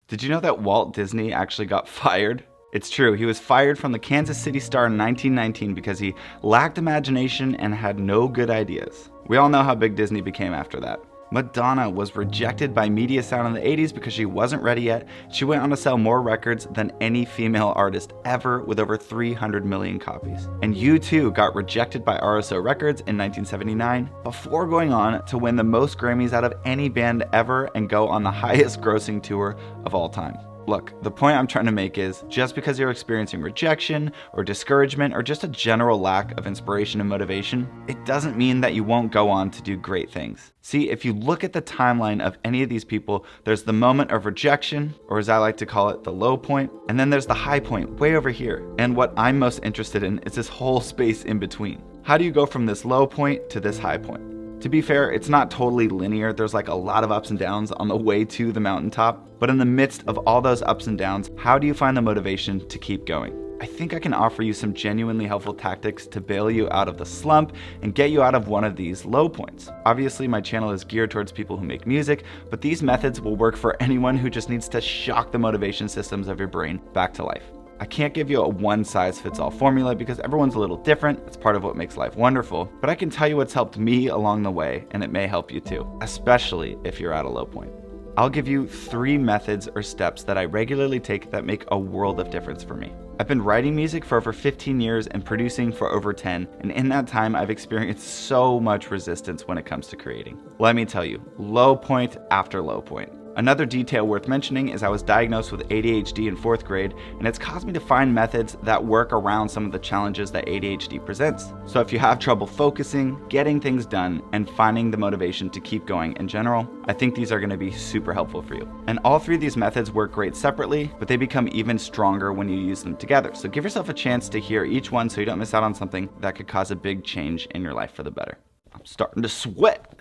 Did you know that Walt Disney actually got fired? It's true, he was fired from the Kansas City Star in 1919 because he lacked imagination and had no good ideas. We all know how big Disney became after that. Madonna was rejected by Media Sound in the 80s because she wasn't ready yet. She went on to sell more records than any female artist ever, with over 300 million copies. And U2 got rejected by RSO Records in 1979 before going on to win the most Grammys out of any band ever and go on the highest grossing tour of all time. Look, the point I'm trying to make is, just because you're experiencing rejection or discouragement or just a general lack of inspiration and motivation, it doesn't mean that you won't go on to do great things. See, if you look at the timeline of any of these people, there's the moment of rejection, or as I like to call it, the low point, and then there's the high point way over here. And what I'm most interested in is this whole space in between. How do you go from this low point to this high point? To be fair, it's not totally linear. There's like a lot of ups and downs on the way to the mountaintop. But in the midst of all those ups and downs, how do you find the motivation to keep going? I think I can offer you some genuinely helpful tactics to bail you out of the slump and get you out of one of these low points. Obviously, my channel is geared towards people who make music, but these methods will work for anyone who just needs to shock the motivation systems of your brain back to life. I can't give you a one-size-fits-all formula because everyone's a little different. It's part of what makes life wonderful. But I can tell you what's helped me along the way, and it may help you too, especially if you're at a low point. I'll give you 3 methods or steps that I regularly take that make a world of difference for me. I've been writing music for over 15 years and producing for over 10, and in that time I've experienced so much resistance when it comes to creating. Let me tell you, low point after low point. Another detail worth mentioning is I was diagnosed with ADHD in 4th grade, and it's caused me to find methods that work around some of the challenges that ADHD presents. So if you have trouble focusing, getting things done, and finding the motivation to keep going in general, I think these are going to be super helpful for you. And all 3 of these methods work great separately, but they become even stronger when you use them together. So give yourself a chance to hear each one so you don't miss out on something that could cause a big change in your life for the better. I'm starting to sweat.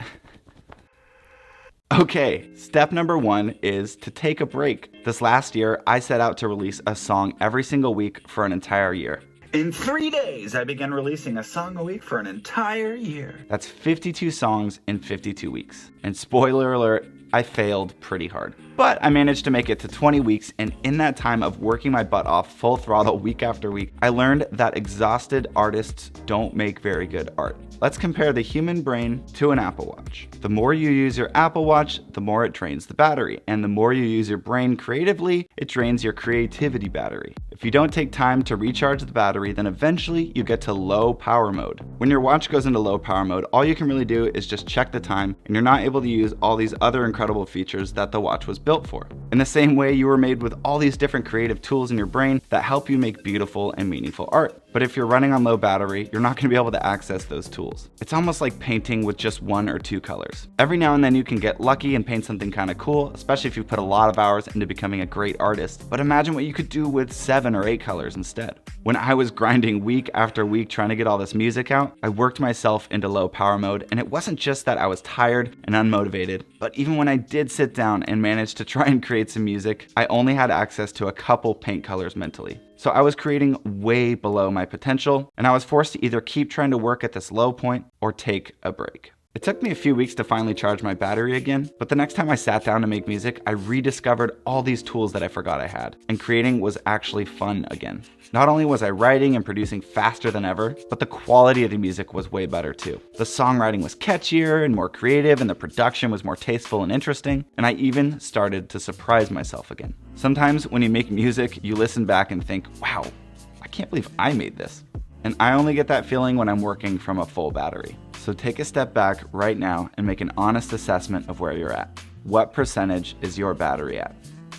Okay, step number 1 is to take a break. This last year, I set out to release a song every single week for an entire year. In 3 days, I began releasing a song a week for an entire year. That's 52 songs in 52 weeks. And spoiler alert, I failed pretty hard. But I managed to make it to 20 weeks, and in that time of working my butt off full throttle week after week, I learned that exhausted artists don't make very good art. Let's compare the human brain to an Apple Watch. The more you use your Apple Watch, the more it drains the battery. And the more you use your brain creatively, it drains your creativity battery. If you don't take time to recharge the battery, then eventually you get to low power mode. When your watch goes into low power mode, all you can really do is just check the time, and you're not able to use all these other incredible features that the watch was built for. In the same way, you were made with all these different creative tools in your brain that help you make beautiful and meaningful art. But if you're running on low battery, you're not going to be able to access those tools. It's almost like painting with just 1 or 2 colors. Every now and then you can get lucky and paint something kind of cool, especially if you put a lot of hours into becoming a great artist. But imagine what you could do with 7 or 8 colors instead. When I was grinding week after week trying to get all this music out, I worked myself into low power mode, and it wasn't just that I was tired and unmotivated, but even when I did sit down and manage to try and create some music, I only had access to a couple paint colors mentally. So I was creating way below my potential, and I was forced to either keep trying to work at this low point or take a break. It took me a few weeks to finally charge my battery again, but the next time I sat down to make music, I rediscovered all these tools that I forgot I had, and creating was actually fun again. Not only was I writing and producing faster than ever, but the quality of the music was way better too. The songwriting was catchier and more creative, and the production was more tasteful and interesting, and I even started to surprise myself again. Sometimes when you make music, you listen back and think, wow, I can't believe I made this. And I only get that feeling when I'm working from a full battery. So take a step back right now and make an honest assessment of where you're at. What percentage is your battery at?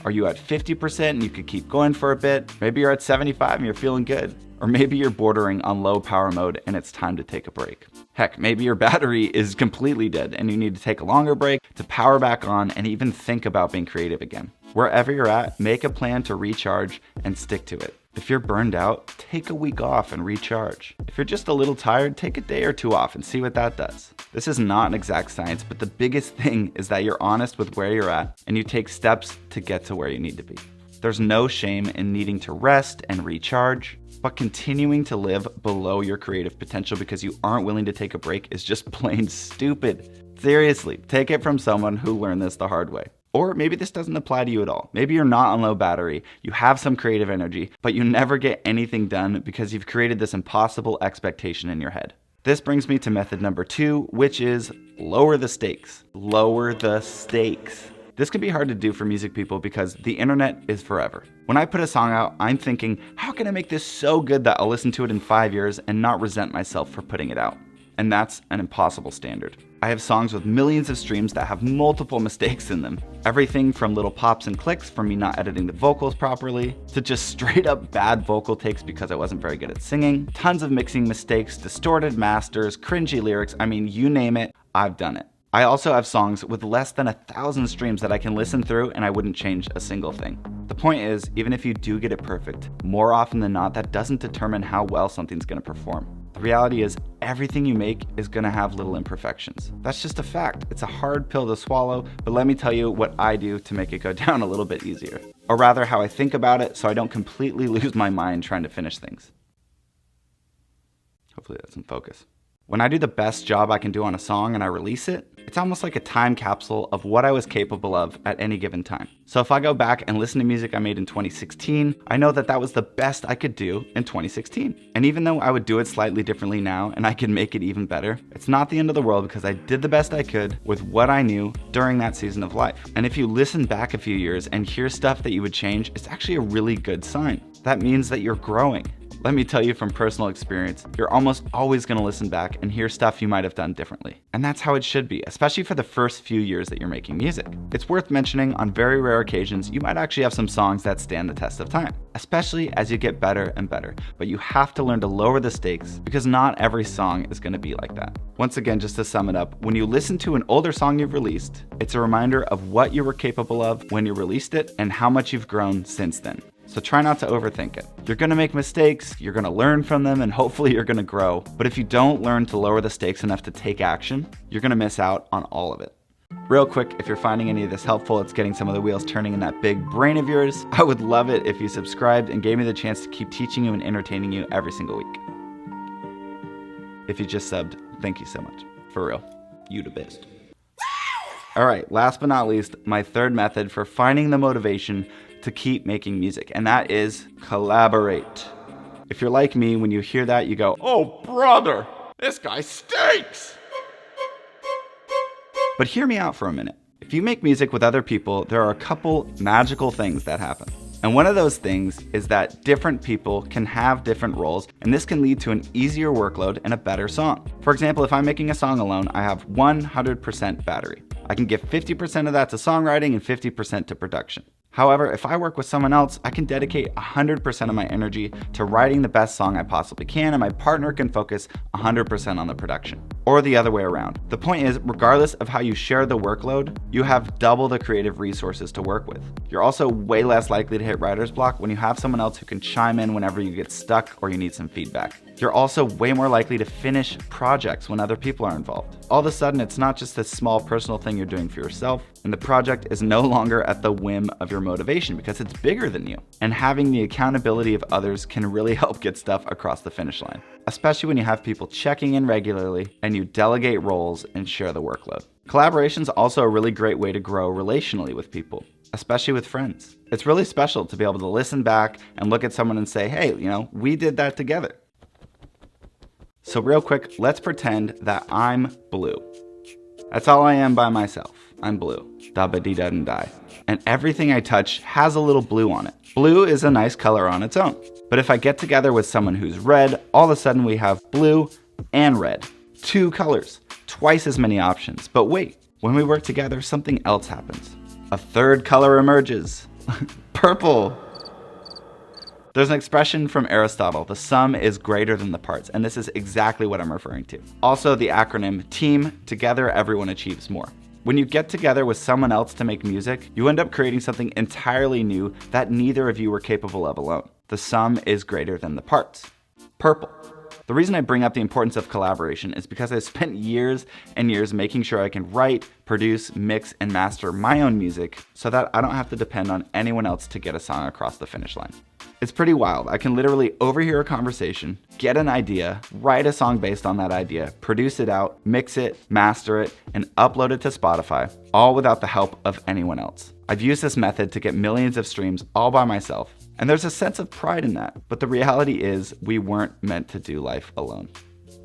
Are you at 50% and you could keep going for a bit? Maybe you're at 75 and you're feeling good. Or maybe you're bordering on low power mode and it's time to take a break. Heck, maybe your battery is completely dead and you need to take a longer break to power back on and even think about being creative again. Wherever you're at, make a plan to recharge and stick to it. If you're burned out, take a week off and recharge. If you're just a little tired, take a day or 2 off and see what that does. This is not an exact science, but the biggest thing is that you're honest with where you're at and you take steps to get to where you need to be. There's no shame in needing to rest and recharge, but continuing to live below your creative potential because you aren't willing to take a break is just plain stupid. Seriously, take it from someone who learned this the hard way. Or maybe this doesn't apply to you at all. Maybe you're not on low battery, you have some creative energy, but you never get anything done because you've created this impossible expectation in your head. This brings me to method number 2, which is lower the stakes. Lower the stakes. This can be hard to do for music people because the internet is forever. When I put a song out, I'm thinking, how can I make this so good that I'll listen to it in 5 years and not resent myself for putting it out? And that's an impossible standard. I have songs with millions of streams that have multiple mistakes in them. Everything from little pops and clicks from me not editing the vocals properly, to just straight up bad vocal takes because I wasn't very good at singing, tons of mixing mistakes, distorted masters, cringy lyrics, I mean, you name it, I've done it. I also have songs with less than 1,000 streams that I can listen through and I wouldn't change a single thing. The point is, even if you do get it perfect, more often than not, that doesn't determine how well something's gonna perform. The reality is, everything you make is gonna have little imperfections. That's just a fact. It's a hard pill to swallow, but let me tell you what I do to make it go down a little bit easier. Or rather, how I think about it so I don't completely lose my mind trying to finish things. Hopefully that's in focus. When I do the best job I can do on a song and I release it, it's almost like a time capsule of what I was capable of at any given time. So if I go back and listen to music I made in 2016, I know that that was the best I could do in 2016. And even though I would do it slightly differently now and I can make it even better, it's not the end of the world because I did the best I could with what I knew during that season of life. And if you listen back a few years and hear stuff that you would change, it's actually a really good sign. That means that you're growing. Let me tell you from personal experience, you're almost always gonna listen back and hear stuff you might have done differently. And that's how it should be, especially for the first few years that you're making music. It's worth mentioning on very rare occasions, you might actually have some songs that stand the test of time, especially as you get better and better. But you have to learn to lower the stakes because not every song is gonna be like that. Once again, just to sum it up, when you listen to an older song you've released, it's a reminder of what you were capable of when you released it and how much you've grown since then. So try not to overthink it. You're gonna make mistakes, you're gonna learn from them, and hopefully you're gonna grow. But if you don't learn to lower the stakes enough to take action, you're gonna miss out on all of it. Real quick, if you're finding any of this helpful, it's getting some of the wheels turning in that big brain of yours, I would love it if you subscribed and gave me the chance to keep teaching you and entertaining you every single week. If you just subbed, thank you so much. For real, you the best. All right, last but not least, my third method for finding the motivation to keep making music, and that is collaborate. If you're like me, when you hear that, you go, oh brother, this guy stinks. But hear me out for a minute. If you make music with other people, there are a couple magical things that happen. And one of those things is that different people can have different roles, and this can lead to an easier workload and a better song. For example, if I'm making a song alone, I have 100% battery. I can give 50% of that to songwriting and 50% to production. However, if I work with someone else, I can dedicate 100% of my energy to writing the best song I possibly can, and my partner can focus 100% on the production. Or the other way around. The point is, regardless of how you share the workload, you have double the creative resources to work with. You're also way less likely to hit writer's block when you have someone else who can chime in whenever you get stuck or you need some feedback. You're also way more likely to finish projects when other people are involved. All of a sudden, it's not just this small personal thing you're doing for yourself, and the project is no longer at the whim of your motivation because it's bigger than you. And having the accountability of others can really help get stuff across the finish line, especially when you have people checking in regularly and you delegate roles and share the workload. Collaboration is also a really great way to grow relationally with people, especially with friends. It's really special to be able to listen back and look at someone and say, hey, we did that together. So real quick, let's pretend that I'm blue. That's all I am by myself. I'm blue. Da-ba-dee-da-dee-die. And everything I touch has a little blue on it. Blue is a nice color on its own. But if I get together with someone who's red, all of a sudden we have blue and red. 2 colors. Twice as many options. But wait, when we work together, something else happens. A third color emerges. Purple. There's an expression from Aristotle, the sum is greater than the parts, and this is exactly what I'm referring to. Also, the acronym TEAM, together everyone achieves more. When you get together with someone else to make music, you end up creating something entirely new that neither of you were capable of alone. The sum is greater than the parts. Purple. The reason I bring up the importance of collaboration is because I spent years and years making sure I can write, produce, mix, and master my own music so that I don't have to depend on anyone else to get a song across the finish line. It's pretty wild. I can literally overhear a conversation, get an idea, write a song based on that idea, produce it out, mix it, master it, and upload it to Spotify, all without the help of anyone else. I've used this method to get millions of streams all by myself, and there's a sense of pride in that. But the reality is we weren't meant to do life alone.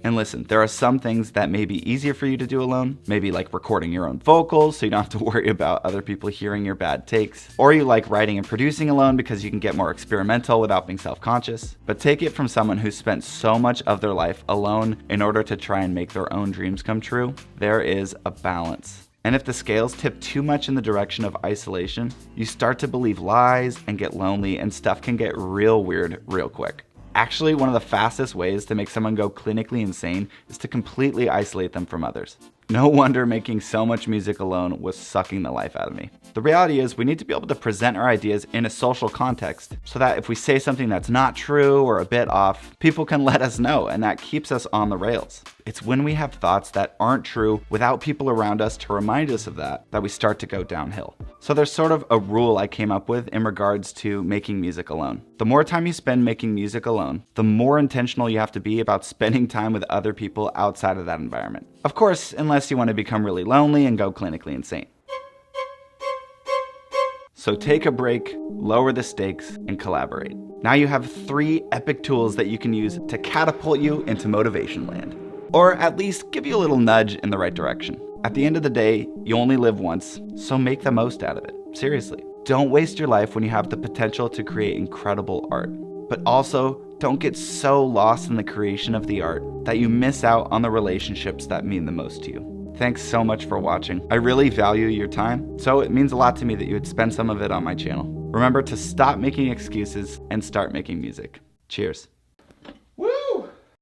And listen, there are some things that may be easier for you to do alone, maybe like recording your own vocals so you don't have to worry about other people hearing your bad takes, or you like writing and producing alone because you can get more experimental without being self-conscious. But take it from someone who spent so much of their life alone in order to try and make their own dreams come true. There is a balance. And if the scales tip too much in the direction of isolation, you start to believe lies and get lonely, and stuff can get real weird real quick. Actually, one of the fastest ways to make someone go clinically insane is to completely isolate them from others. No wonder making so much music alone was sucking the life out of me. The reality is we need to be able to present our ideas in a social context so that if we say something that's not true or a bit off, people can let us know, and that keeps us on the rails. It's when we have thoughts that aren't true without people around us to remind us of that we start to go downhill. So there's sort of a rule I came up with in regards to making music alone. The more time you spend making music alone, the more intentional you have to be about spending time with other people outside of that environment. Of course, unless you want to become really lonely and go clinically insane. So take a break, lower the stakes, and collaborate. Now you have 3 epic tools that you can use to catapult you into motivation land. Or at least give you a little nudge in the right direction. At the end of the day, you only live once, so make the most out of it. Seriously. Don't waste your life when you have the potential to create incredible art. But also, don't get so lost in the creation of the art that you miss out on the relationships that mean the most to you. Thanks so much for watching. I really value your time, so it means a lot to me that you would spend some of it on my channel. Remember to stop making excuses and start making music. Cheers.